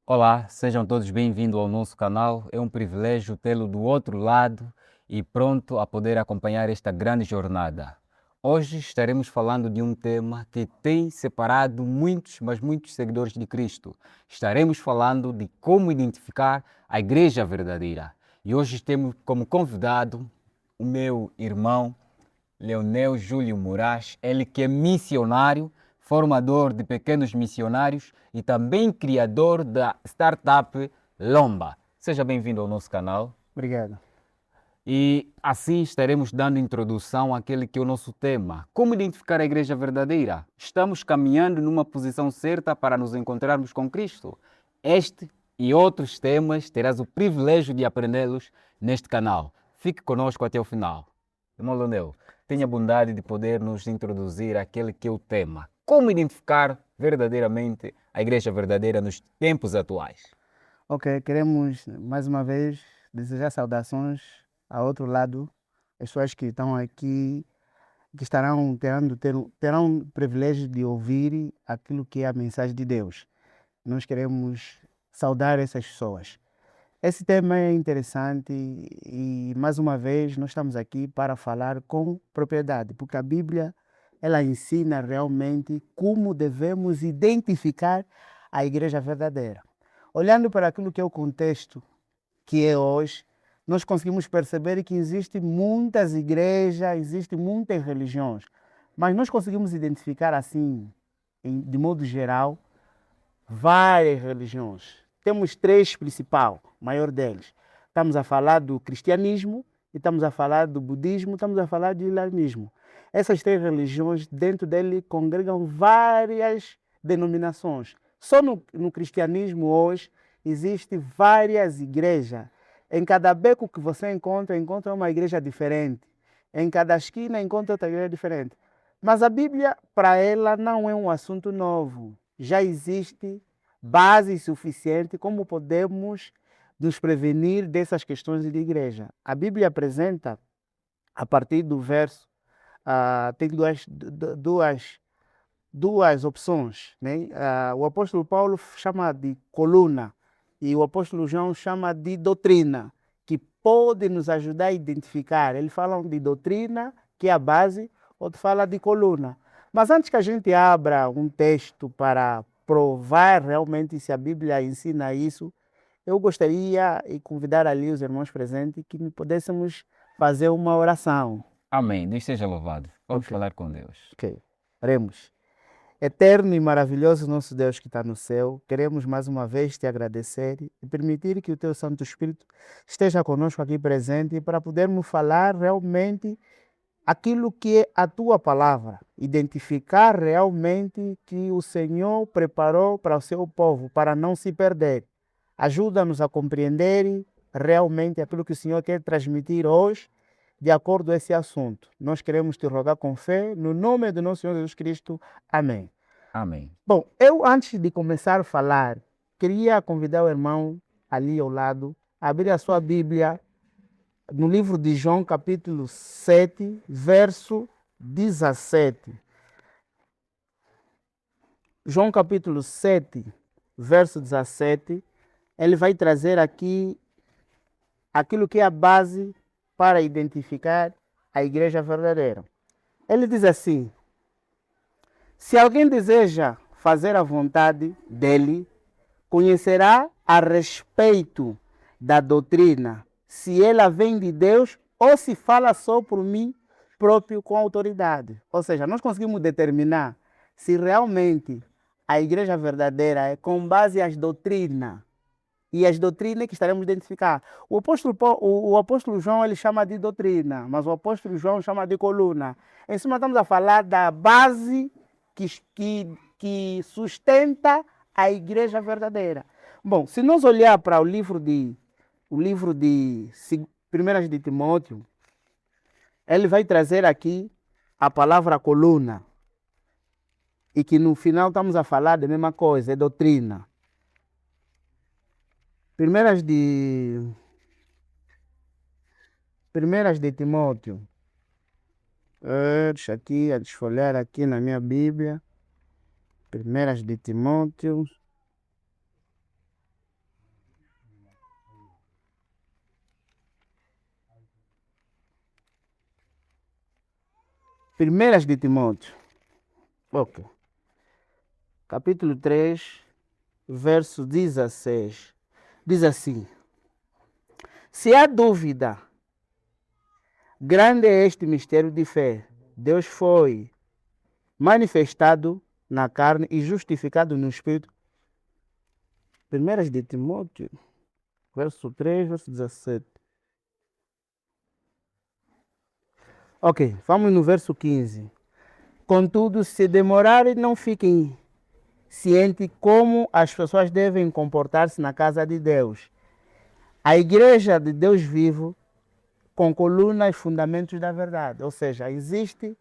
Olá, sejam todos bem-vindos ao nosso canal. É um privilégio tê-lo do outro lado e pronto a poder acompanhar esta grande jornada. Hoje estaremos falando de um tema que tem separado muitos, mas muitos seguidores de Cristo. Estaremos falando de como identificar a igreja verdadeira. E hoje temos como convidado o meu irmão Leonel Júlio Moraes, ele que é missionário, formador de pequenos missionários e também criador da startup Lomba. Seja bem-vindo ao nosso canal. Obrigado. E assim estaremos dando introdução àquele que é o nosso tema. Como identificar a igreja verdadeira? Estamos caminhando numa posição certa para nos encontrarmos com Cristo? Este e outros temas terás o privilégio de aprendê-los neste canal. Fique conosco até o final. Irmão Leonel, tenha a bondade de poder nos introduzir àquele que é o tema. Como identificar verdadeiramente a igreja verdadeira nos tempos atuais? Ok, queremos mais uma vez desejar saudações ao outro lado, as pessoas que estão aqui, que terão o privilégio de ouvir aquilo que é a mensagem de Deus. Nós queremos saudar essas pessoas. Esse tema é interessante e, mais uma vez, nós estamos aqui para falar com propriedade, porque a Bíblia ela ensina realmente como devemos identificar a igreja verdadeira. Olhando para aquilo que é o contexto que é hoje, nós conseguimos perceber que existem muitas igrejas, existem muitas religiões, mas nós conseguimos identificar assim, de modo geral, várias religiões. Temos três principais, maior deles. Estamos a falar do cristianismo, e estamos a falar do budismo, estamos a falar do islamismo. Essas três religiões, dentro dele, congregam várias denominações. Só no cristianismo hoje, existem várias igrejas. Em cada beco que você encontra uma igreja diferente. Em cada esquina, encontra outra igreja diferente. Mas a Bíblia, para ela, não é um assunto novo. Já existe base suficiente como podemos nos prevenir dessas questões de igreja. A Bíblia apresenta, a partir do verso, tem duas opções. Né? O apóstolo Paulo chama de coluna e o apóstolo João chama de doutrina, que pode nos ajudar a identificar. Eles falam de doutrina, que é a base, outro fala de coluna. Mas antes que a gente abra um texto para provar realmente se a Bíblia ensina isso, eu gostaria de convidar ali os irmãos presentes que pudéssemos fazer uma oração. Amém. Deus seja louvado. Vamos Ok, falar com Deus. ok. Oremos. Eterno e maravilhoso nosso Deus que está no céu, queremos mais uma vez te agradecer e permitir que o teu Santo Espírito esteja conosco aqui presente para podermos falar realmente aquilo que é a tua palavra, identificar realmente que o Senhor preparou para o seu povo, para não se perder. Ajuda-nos a compreender realmente aquilo que o Senhor quer transmitir hoje, de acordo com esse assunto. Nós queremos te rogar com fé, no nome do nosso Senhor Jesus Cristo. Amém. Amém. Bom, eu antes de começar a falar, queria convidar o irmão ali ao lado a abrir a sua Bíblia no livro de João, capítulo 7, verso 17. João, capítulo 7, verso 17, ele vai trazer aqui aquilo que é a base para identificar a igreja verdadeira. Ele diz assim: se alguém deseja fazer a vontade dele, conhecerá a respeito da doutrina, se ela vem de Deus ou se fala só por mim próprio com autoridade. Ou seja, nós conseguimos determinar se realmente a igreja verdadeira é com base às doutrinas. E as doutrinas que estaremos identificar. O apóstolo João ele chama de doutrina, mas o apóstolo João chama de coluna. Em cima estamos a falar da base que sustenta a igreja verdadeira. Bom, se nós olhar para o livro de 1 de Timóteo, ele vai trazer aqui a palavra coluna. E que no final estamos a falar da mesma coisa, é doutrina. Primeiras de Timóteo. Deixa aqui, a desfolhar aqui na minha Bíblia. Primeiras de Timóteo. Primeiras de Timóteo. Ok. Capítulo 3, verso 16. Diz assim: se há dúvida, grande é este mistério de fé. Deus foi manifestado na carne e justificado no Espírito. Primeiras de Timóteo, verso 3, verso 17. Ok, vamos no verso 15. Contudo, se demorarem, não fiquem cientes como as pessoas devem comportar-se na casa de Deus. A igreja de Deus vivo, com colunas e fundamentos da verdade. Ou seja, existe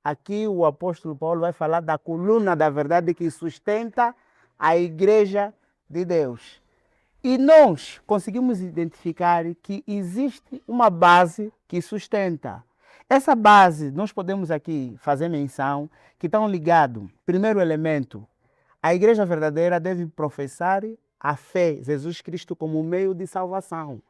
aqui o apóstolo Paulo vai falar da coluna da verdade que sustenta a igreja de Deus. E nós conseguimos identificar que existe uma base que sustenta. Essa base, nós podemos aqui fazer menção que estão ligados. Primeiro elemento, a igreja verdadeira deve professar a fé, Jesus Cristo como meio de salvação.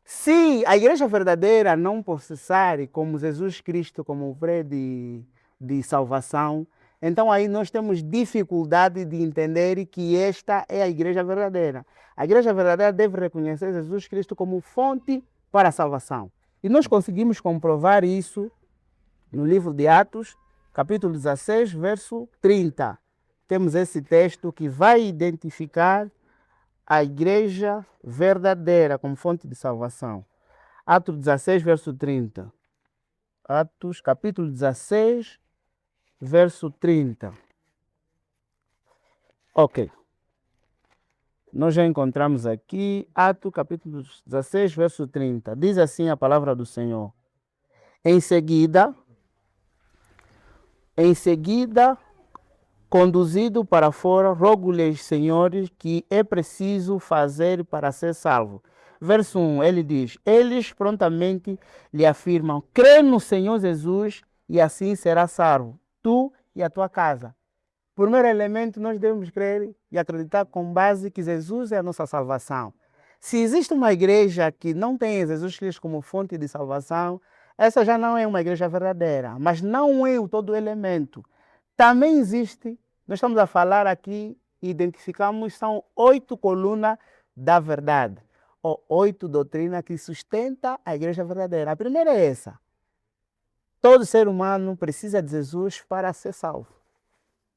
Se a igreja verdadeira não processar como Jesus Cristo como meio de salvação, então aí nós temos dificuldade de entender que esta é a igreja verdadeira. A igreja verdadeira deve reconhecer Jesus Cristo como fonte para a salvação. E nós conseguimos comprovar isso no livro de Atos, capítulo 16, verso 30. Temos esse texto que vai identificar a igreja verdadeira como fonte de salvação. Atos 16, verso 30. Atos, capítulo 16, verso 30. Ok. Nós já encontramos aqui Atos, capítulo 16, verso 30. Diz assim a palavra do Senhor. Em seguida, conduzido para fora, rogo-lhes, senhores, que é preciso fazer para ser salvo. Verso 1, ele diz, eles prontamente lhe afirmam, crê no Senhor Jesus e assim será salvo, tu e a tua casa. Primeiro elemento, nós devemos crer e acreditar com base que Jesus é a nossa salvação. Se existe uma igreja que não tem Jesus Cristo como fonte de salvação, essa já não é uma igreja verdadeira, mas não é o todo elemento. Também existe, nós estamos a falar aqui, identificamos, são 8 colunas da verdade, ou 8 doutrinas que sustentam a igreja verdadeira. A primeira é essa. Todo ser humano precisa de Jesus para ser salvo.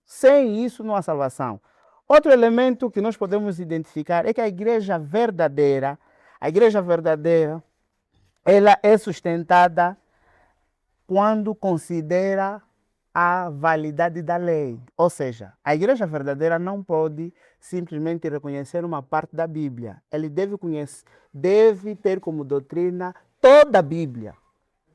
Sem isso não há salvação. Outro elemento que nós podemos identificar é que a igreja verdadeira, ela é sustentada quando considera a validade da lei. Ou seja, a igreja verdadeira não pode simplesmente reconhecer uma parte da Bíblia. Ele deve ter como doutrina toda a Bíblia.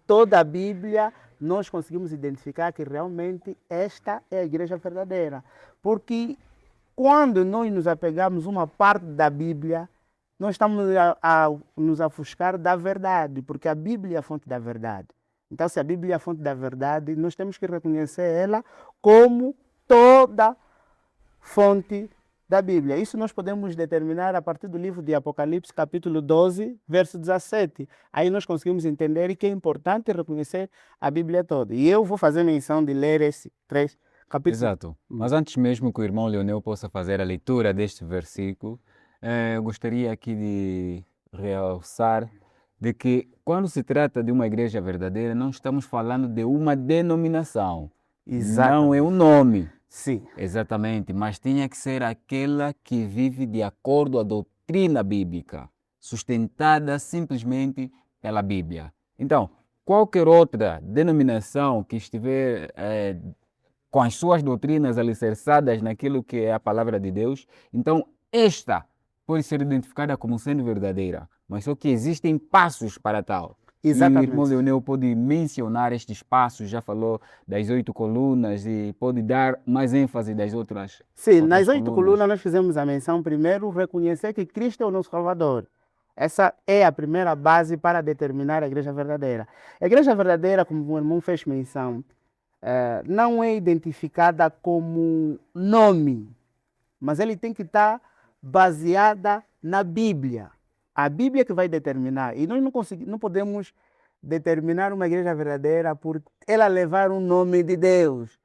Toda a Bíblia, nós conseguimos identificar que realmente esta é a igreja verdadeira. Porque quando nós nos apegamos a uma parte da Bíblia, nós estamos a nos ofuscar da verdade, porque a Bíblia é a fonte da verdade. Então, se a Bíblia é a fonte da verdade, nós temos que reconhecer ela como toda fonte da Bíblia. Isso nós podemos determinar a partir do livro de Apocalipse, capítulo 12, verso 17. Aí nós conseguimos entender que é importante reconhecer a Bíblia toda. E eu vou fazer menção de ler esse 3 capítulo. Exato. Mas antes mesmo que o irmão Leonel possa fazer a leitura deste versículo, eu gostaria aqui de realçar de que quando se trata de uma igreja verdadeira, não estamos falando de uma denominação. Não é um nome. Sim. Exatamente, mas tinha que ser aquela que vive de acordo à doutrina bíblica, sustentada simplesmente pela Bíblia. Então, qualquer outra denominação que estiver com as suas doutrinas alicerçadas naquilo que é a palavra de Deus, então esta pode ser identificada como sendo verdadeira, mas só que existem passos para tal. Exatamente. E o irmão Leonel pode mencionar estes passos, já falou das 8 colunas e pode dar mais ênfase das outras. Sim, nas 8 colunas nós fizemos a menção primeiro, reconhecer que Cristo é o nosso Salvador. Essa é a primeira base para determinar a igreja verdadeira. A igreja verdadeira, como o irmão fez menção, não é identificada como nome, mas ele tem que estar baseada na Bíblia. A Bíblia que vai determinar. E nós não podemos determinar uma igreja verdadeira por ela levar um nome de Deus.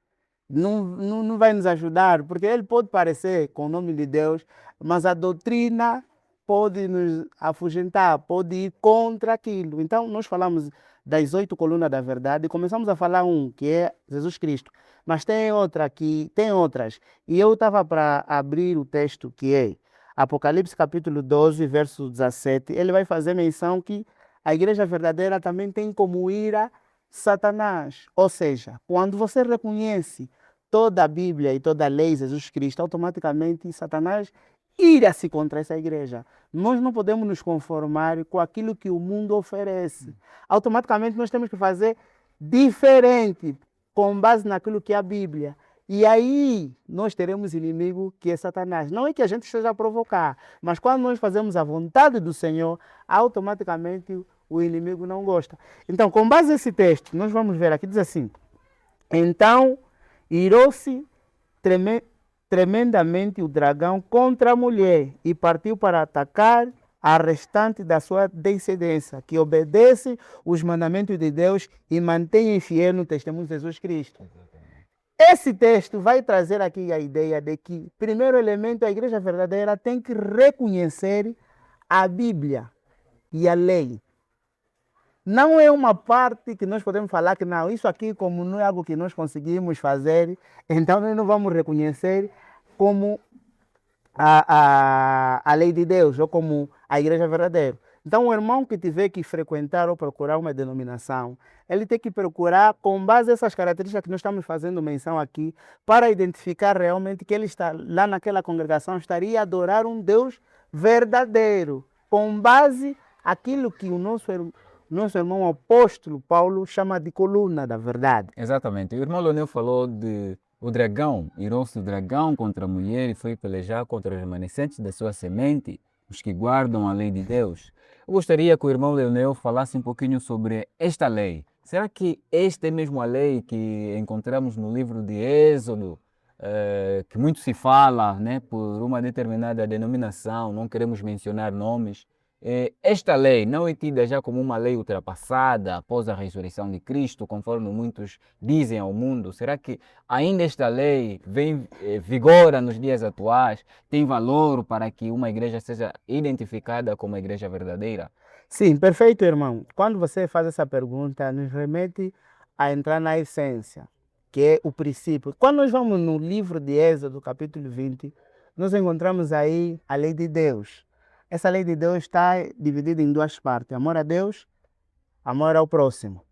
Não vai nos ajudar, porque ele pode parecer com o nome de Deus, mas a doutrina pode nos afugentar, pode ir contra aquilo. Então, nós falamos das 8 colunas da verdade e começamos a falar que é Jesus Cristo. Mas tem outra aqui, tem outras. E eu estava para abrir o texto que é Apocalipse capítulo 12, verso 17. Ele vai fazer menção que a igreja verdadeira também tem como ira Satanás. Ou seja, quando você reconhece toda a Bíblia e toda a lei de Jesus Cristo, automaticamente Satanás ira-se contra essa igreja. Nós não podemos nos conformar com aquilo que o mundo oferece. Automaticamente nós temos que fazer diferente, com base naquilo que é a Bíblia. E aí nós teremos inimigo que é Satanás. Não é que a gente esteja a provocar, mas quando nós fazemos a vontade do Senhor, automaticamente o inimigo não gosta. Então, com base nesse texto, nós vamos ver aqui, diz assim: então irou-se tremendamente o dragão contra a mulher e partiu para atacar a restante da sua descendência, que obedece os mandamentos de Deus e mantém fiel no testemunho de Jesus Cristo. Esse texto vai trazer aqui a ideia de que, primeiro elemento, a igreja verdadeira tem que reconhecer a Bíblia e a lei. Não é uma parte que nós podemos falar que não, isso aqui como não é algo que nós conseguimos fazer, então nós não vamos reconhecer como a lei de Deus ou como a igreja verdadeira. Então o irmão que tiver que frequentar ou procurar uma denominação, ele tem que procurar com base nessas características que nós estamos fazendo menção aqui, para identificar realmente que ele está lá naquela congregação, estaria a adorar um Deus verdadeiro, com base aquilo que o nosso irmão apóstolo Paulo chama de coluna da verdade. Exatamente. O irmão Leonel falou de o dragão, irou-se o dragão contra a mulher e foi pelejar contra os remanescentes da sua semente, os que guardam a lei de Deus. Eu gostaria que o irmão Leonel falasse um pouquinho sobre esta lei. Será que esta é mesmo a lei que encontramos no livro de Êxodo, que muito se fala, né, por uma determinada denominação, não queremos mencionar nomes? Esta lei não é tida já como uma lei ultrapassada após a ressurreição de Cristo, conforme muitos dizem ao mundo? Será que ainda esta lei vigora nos dias atuais? Tem valor para que uma igreja seja identificada como a igreja verdadeira? Sim, perfeito, irmão. Quando você faz essa pergunta, nos remete a entrar na essência, que é o princípio. Quando nós vamos no livro de Êxodo, capítulo 20, nós encontramos aí a lei de Deus. Essa lei de Deus está dividida em duas partes: amor a Deus, amor ao próximo.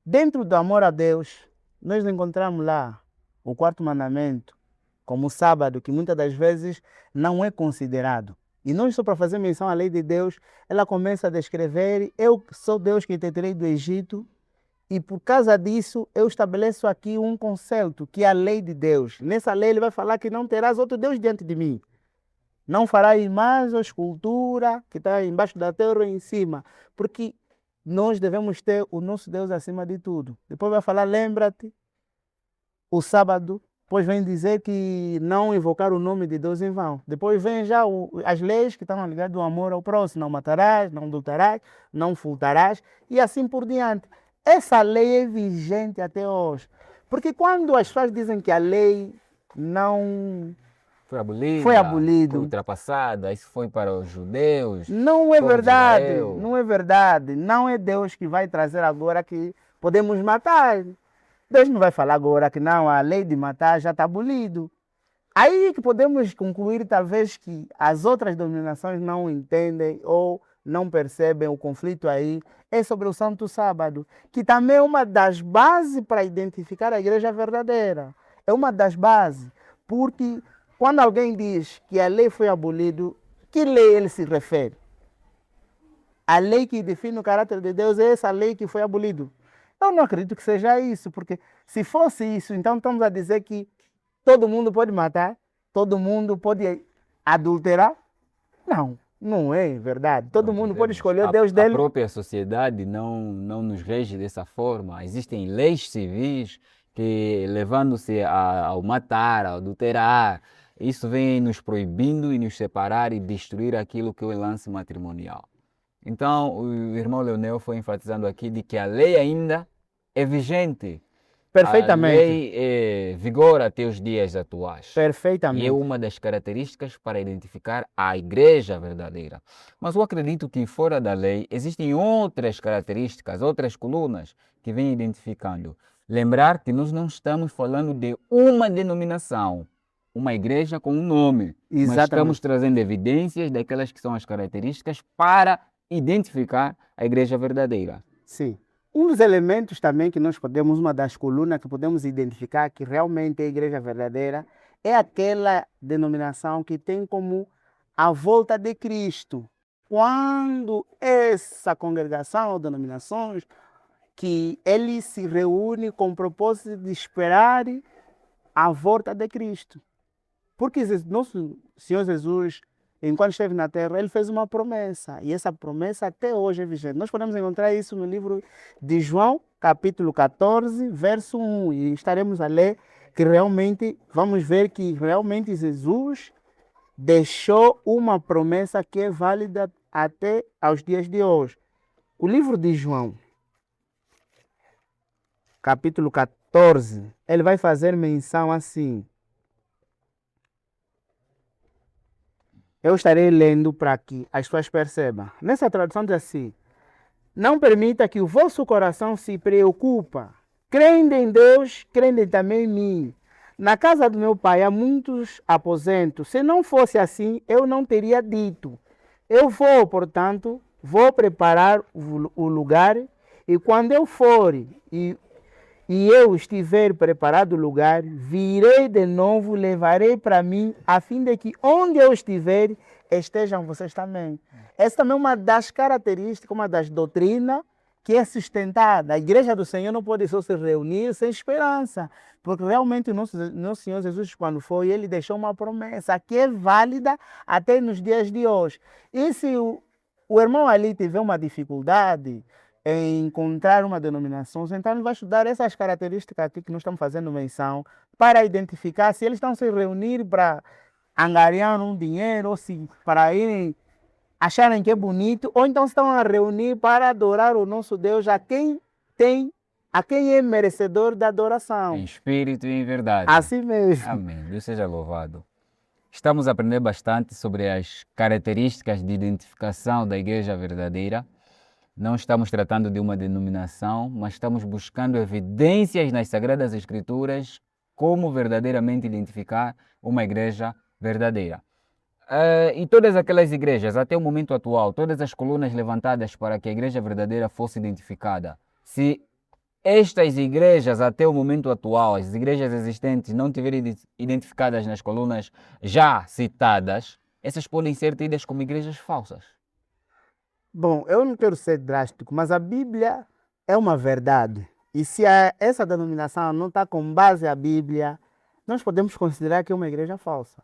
Dentro do amor a Deus, nós encontramos lá o quarto mandamento, como o sábado, que muitas das vezes não é considerado. E não só para fazer menção à lei de Deus, ela começa a descrever: eu sou Deus que te tirei do Egito, e por causa disso eu estabeleço aqui um conceito, que é a lei de Deus. Nessa lei ele vai falar que não terás outro Deus diante de mim. Não fará imagem ou escultura que está embaixo da terra ou em cima, porque nós devemos ter o nosso Deus acima de tudo. Depois vai falar: lembra-te, o sábado. Depois vem dizer que não invocar o nome de Deus em vão. Depois vem já as leis que estão ligadas ao amor ao próximo: não matarás, não adulterarás, não furtarás, e assim por diante. Essa lei é vigente até hoje. Porque quando as pessoas dizem que a lei não foi abolido, foi ultrapassada, isso foi para os judeus. Não é verdade, não é verdade. Não é Deus que vai trazer agora que podemos matar. Deus não vai falar agora que não, a lei de matar já está abolido. Aí que podemos concluir talvez que as outras denominações não entendem ou não percebem o conflito aí. É sobre o Santo Sábado, que também é uma das bases para identificar a igreja verdadeira. É uma das bases, porque quando alguém diz que a lei foi abolida, que lei ele se refere? A lei que define o caráter de Deus é essa lei que foi abolida. Eu não acredito que seja isso, porque se fosse isso, então estamos a dizer que todo mundo pode matar, todo mundo pode adulterar? Não, Não é verdade. Todo Nós mundo pode dizemos, escolher o Deus a dele. própria sociedade não nos rege dessa forma. Existem leis civis que, levando-se ao matar, ao adulterar, isso vem nos proibindo e nos separar e destruir aquilo que é o lance matrimonial. Então, o irmão Leonel foi enfatizando aqui de que a lei ainda é vigente. A Perfeitamente. lei vigora até os dias atuais. E é Perfeitamente. uma das características para identificar a igreja verdadeira. Mas eu acredito que fora da lei existem outras características, outras colunas que vêm identificando. Lembrar que nós não estamos falando de uma denominação, uma igreja com um nome, mas estamos Exatamente. trazendo evidências daquelas que são as características para identificar a igreja verdadeira. Sim. Um dos elementos também que nós podemos, uma das colunas que podemos identificar que realmente é a igreja verdadeira, é aquela denominação que tem como a volta de Cristo. Quando essa congregação ou denominações que ele se reúne com o propósito de esperar a volta de Cristo. Porque nosso Senhor Jesus, enquanto esteve na terra, ele fez uma promessa. E essa promessa até hoje é vigente. Nós podemos encontrar isso no livro de João, capítulo 14, verso 1. E estaremos a ler que realmente, vamos ver que realmente Jesus deixou uma promessa que é válida até aos dias de hoje. O livro de João, capítulo 14, ele vai fazer menção assim. Eu estarei lendo para que as pessoas percebam. Nessa tradução diz assim: não permita que o vosso coração se preocupe. Crendo em Deus, crendo também em mim. Na casa do meu pai há muitos aposentos. Se não fosse assim, eu não teria dito. Eu vou, portanto, vou preparar o lugar, e quando eu for e eu estiver preparado o lugar, virei de novo, levarei para mim, a fim de que onde eu estiver, estejam vocês também. Essa também é uma das características, uma das doutrinas que é sustentada. A igreja do Senhor não pode só se reunir sem esperança, porque realmente o nosso Senhor Jesus, quando foi, ele deixou uma promessa que é válida até nos dias de hoje. E se o irmão ali tiver uma dificuldade em encontrar uma denominação, então ele vai estudar essas características aqui que nós estamos fazendo menção para identificar se eles estão se reunir para angariar um dinheiro ou se para irem acharem que é bonito, ou então estão a reunir para adorar o nosso Deus, a quem é merecedor da adoração. Em espírito e em verdade. Assim mesmo. Amém. Deus seja louvado. Estamos a aprender bastante sobre as características de identificação da igreja verdadeira. Não estamos tratando de uma denominação, mas estamos buscando evidências nas Sagradas Escrituras como verdadeiramente identificar uma igreja verdadeira. E todas aquelas igrejas, até o momento atual, todas as colunas levantadas para que a igreja verdadeira fosse identificada, se estas igrejas, até o momento atual, as igrejas existentes, não tiverem identificadas nas colunas já citadas, essas podem ser tidas como igrejas falsas. Bom, eu não quero ser drástico, mas a Bíblia é uma verdade. E se essa denominação não está com base à Bíblia, nós podemos considerar que é uma igreja falsa.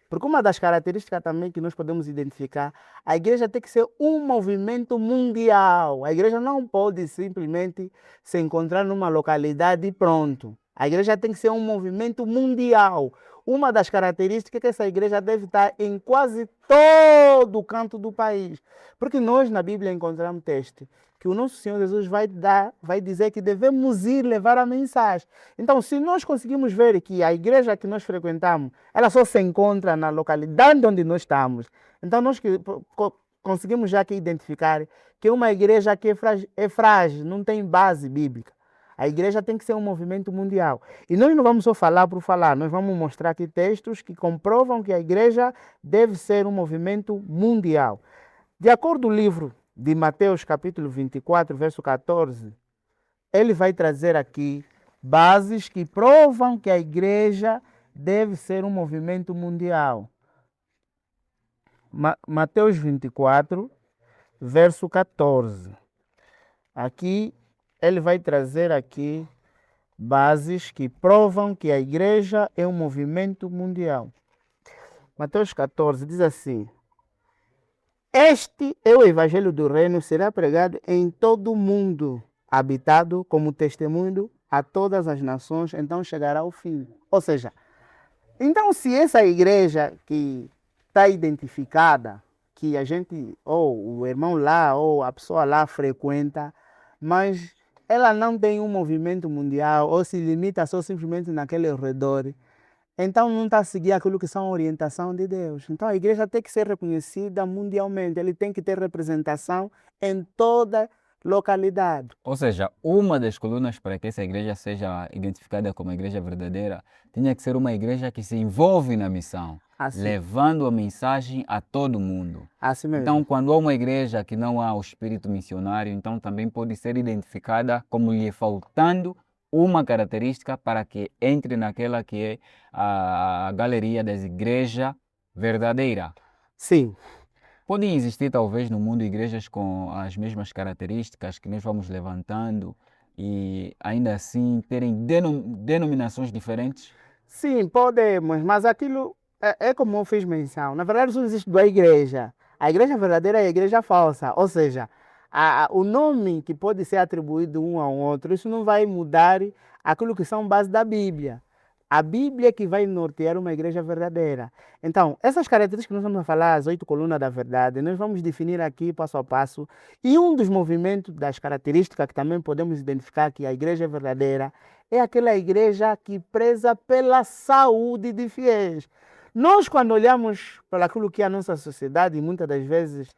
Porque uma das características também que nós podemos identificar, a igreja tem que ser um movimento mundial. A igreja não pode simplesmente se encontrar numa localidade e pronto. A igreja tem que ser um movimento mundial. Uma das características é que essa igreja deve estar em quase todo o canto do país. Porque nós na Bíblia encontramos texto que o nosso Senhor Jesus vai dizer que devemos ir levar a mensagem. Então, se nós conseguimos ver que a igreja que nós frequentamos, ela só se encontra na localidade onde nós estamos, então nós conseguimos já que identificar que uma igreja que é frágil, não tem base bíblica. A igreja tem que ser um movimento mundial. E nós não vamos só falar por falar, nós vamos mostrar aqui textos que comprovam que a igreja deve ser um movimento mundial. De acordo com o livro de Mateus, capítulo 24, verso 14, ele vai trazer aqui bases que provam que a igreja deve ser um movimento mundial. Mateus 24, verso 14. Aqui ele vai trazer aqui bases que provam que a igreja é um movimento mundial. Mateus 14 diz assim: Este é o Evangelho do Reino, será pregado em todo o mundo, habitado como testemunho a todas as nações, então chegará ao fim. Ou seja, então se essa igreja que está identificada, que a gente, ou o irmão lá, ou a pessoa lá frequenta, mas ela não tem um movimento mundial, ou se limita só simplesmente naquele redor, então não está a seguir aquilo que são a orientação de Deus. Então a igreja tem que ser reconhecida mundialmente, ele tem que ter representação em toda localidade. Ou seja, uma das colunas para que essa igreja seja identificada como igreja verdadeira tinha que ser uma igreja que se envolve na missão, Assim, levando a mensagem a todo mundo. assim mesmo. Então, quando há uma igreja que não há o espírito missionário, então também pode ser identificada como lhe faltando uma característica para que entre naquela que é a galeria das igrejas verdadeira. Sim, Podem existir talvez no mundo igrejas com as mesmas características que nós vamos levantando e ainda assim terem denominações diferentes? sim, podemos, mas aquilo é como eu fiz menção. Na verdade, só existe duas igrejas. A igreja verdadeira e a igreja falsa. Ou seja, o nome que pode ser atribuído um ao outro, isso não vai mudar aquilo que são base da Bíblia. A Bíblia é que vai nortear uma igreja verdadeira. Então, essas características que nós vamos falar, as 8 colunas da verdade, nós vamos definir aqui passo a passo. E um dos movimentos, das características que também podemos identificar que a igreja é verdadeira, é aquela igreja que preza pela saúde de fiéis. Nós, quando olhamos para aquilo que é a nossa sociedade, muitas das vezes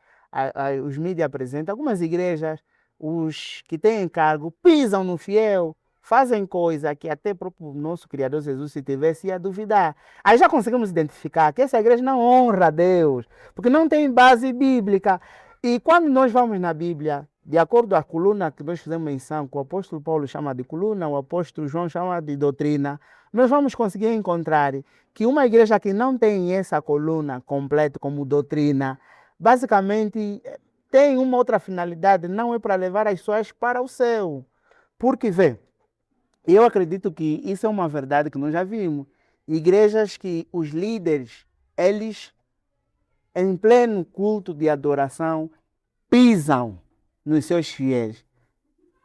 os mídias apresentam, algumas igrejas, os que têm encargo, pisam no fiel, fazem coisa que até próprio nosso Criador Jesus, se tivesse, ia duvidar. Aí já conseguimos identificar que essa igreja não honra a Deus, porque não tem base bíblica. E quando nós vamos na Bíblia, de acordo com a coluna que nós fizemos menção, que o apóstolo Paulo chama de coluna, o apóstolo João chama de doutrina, nós vamos conseguir encontrar que uma igreja que não tem essa coluna completa como doutrina, basicamente tem uma outra finalidade, não é para levar as pessoas para o céu. Porque, vê, eu acredito que isso é uma verdade que nós já vimos. Igrejas que os líderes, eles, em pleno culto de adoração, pisam nos seus fiéis.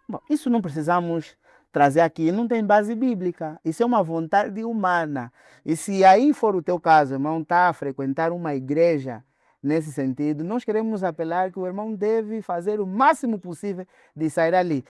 Bom, isso não precisamos trazer aqui, não tem base bíblica. Isso é uma vontade humana. E se aí for o teu caso, irmão, está a frequentar uma igreja nesse sentido, nós queremos apelar que o irmão deve fazer o máximo possível de sair ali.